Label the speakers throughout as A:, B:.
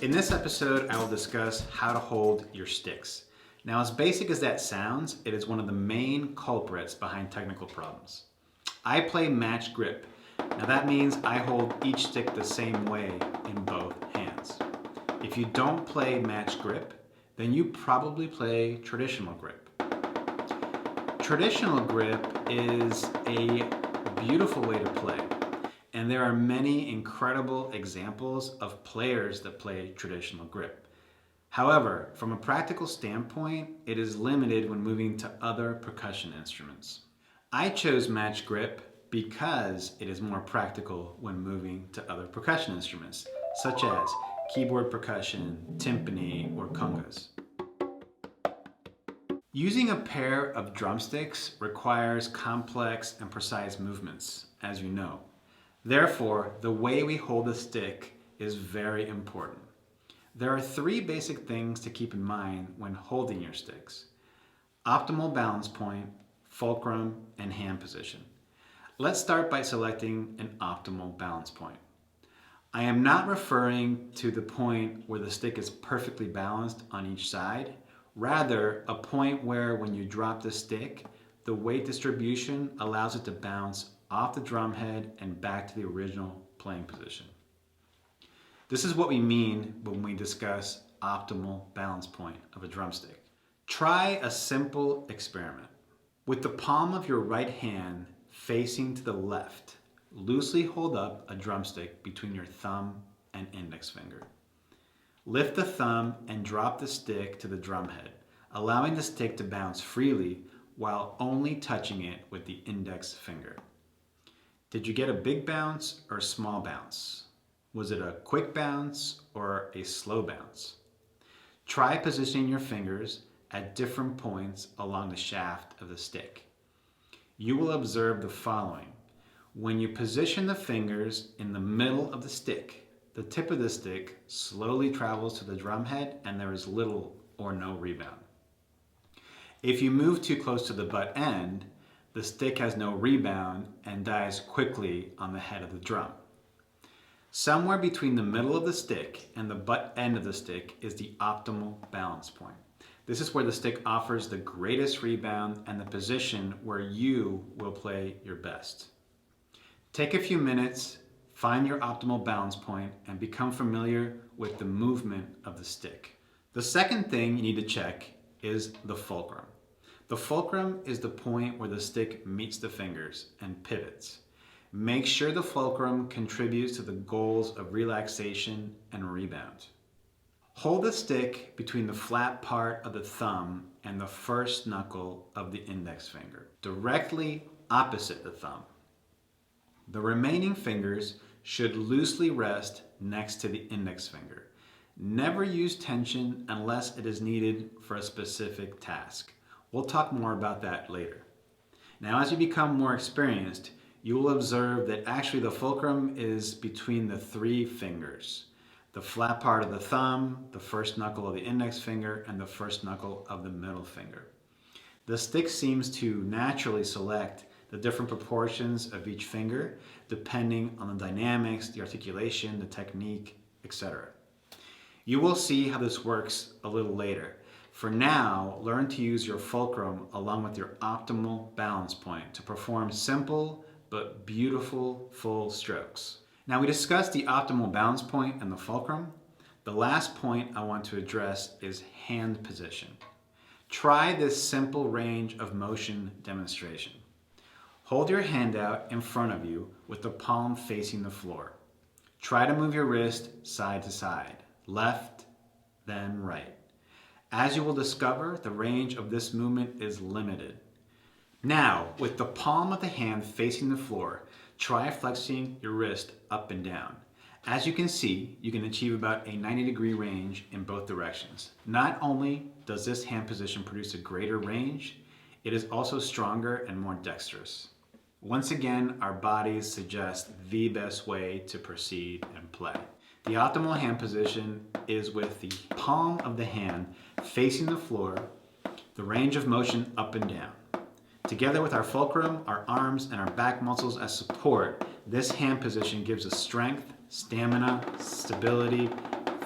A: In this episode, I will discuss how to hold your sticks. Now, as basic as that sounds, it is one of the main culprits behind technical problems. I play match grip. Now that means I hold each stick the same way in both hands. If you don't play match grip, then you probably play traditional grip. Traditional grip is a beautiful way to play. And there are many incredible examples of players that play traditional grip. However, from a practical standpoint, it is limited when moving to other percussion instruments. I chose match grip because it is more practical when moving to other percussion instruments, such as keyboard percussion, timpani, or congas. Using a pair of drumsticks requires complex and precise movements, as you know. Therefore, the way we hold the stick is very important. There are three basic things to keep in mind when holding your sticks: optimal balance point, fulcrum, and hand position. Let's start by selecting an optimal balance point. I am not referring to the point where the stick is perfectly balanced on each side, rather a point where when you drop the stick, the weight distribution allows it to bounce off the drum head and back to the original playing position. This is what we mean when we discuss optimal balance point of a drumstick. Try a simple experiment. With the palm of your right hand facing to the left, loosely hold up a drumstick between your thumb and index finger. Lift the thumb and drop the stick to the drum head, allowing the stick to bounce freely while only touching it with the index finger. Did you get a big bounce or a small bounce? Was it a quick bounce or a slow bounce? Try positioning your fingers at different points along the shaft of the stick. You will observe the following. When you position the fingers in the middle of the stick, the tip of the stick slowly travels to the drum head and there is little or no rebound. If you move too close to the butt end, the stick has no rebound and dies quickly on the head of the drum. Somewhere between the middle of the stick and the butt end of the stick is the optimal balance point. This is where the stick offers the greatest rebound and the position where you will play your best. Take a few minutes, find your optimal balance point, and become familiar with the movement of the stick. The second thing you need to check is the fulcrum. The fulcrum is the point where the stick meets the fingers and pivots. Make sure the fulcrum contributes to the goals of relaxation and rebound. Hold the stick between the flat part of the thumb and the first knuckle of the index finger, directly opposite the thumb. The remaining fingers should loosely rest next to the index finger. Never use tension unless it is needed for a specific task. We'll talk more about that later. Now, as you become more experienced, you will observe that actually the fulcrum is between the three fingers: the flat part of the thumb, the first knuckle of the index finger, and the first knuckle of the middle finger. The stick seems to naturally select the different proportions of each finger depending on the dynamics, the articulation, the technique, etc. You will see how this works a little later. For now, learn to use your fulcrum along with your optimal balance point to perform simple but beautiful full strokes. Now, we discussed the optimal balance point and the fulcrum. The last point I want to address is hand position. Try this simple range of motion demonstration. Hold your hand out in front of you with the palm facing the floor. Try to move your wrist side to side, left, then right. As you will discover, the range of this movement is limited. Now, with the palm of the hand facing the floor, try flexing your wrist up and down. As you can see, you can achieve about a 90-degree range in both directions. Not only does this hand position produce a greater range, it is also stronger and more dexterous. Once again, our bodies suggest the best way to proceed and play. The optimal hand position is with the palm of the hand facing the floor, the range of motion up and down. Together with our fulcrum, our arms, and our back muscles as support, this hand position gives us strength, stamina, stability,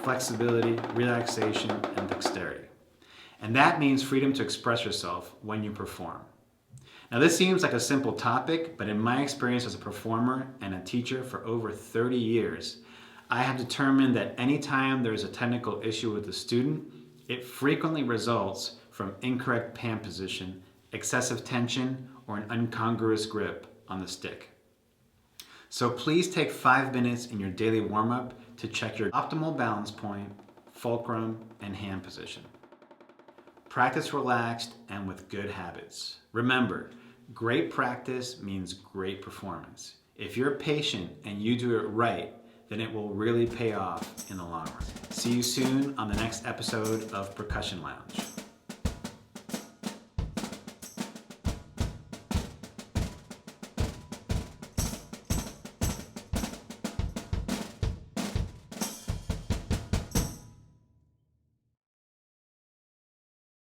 A: flexibility, relaxation, and dexterity. And that means freedom to express yourself when you perform. Now this seems like a simple topic, but in my experience as a performer and a teacher for over 30 years, I have determined that anytime there is a technical issue with the student, it frequently results from incorrect hand position, excessive tension, or an incongruous grip on the stick. So please take 5 minutes in your daily warm-up to check your optimal balance point, fulcrum, and hand position. Practice relaxed and with good habits. Remember, great practice means great performance. If you're patient and you do it right, then it will really pay off in the long run. See you soon on the next episode of Percussion Lounge.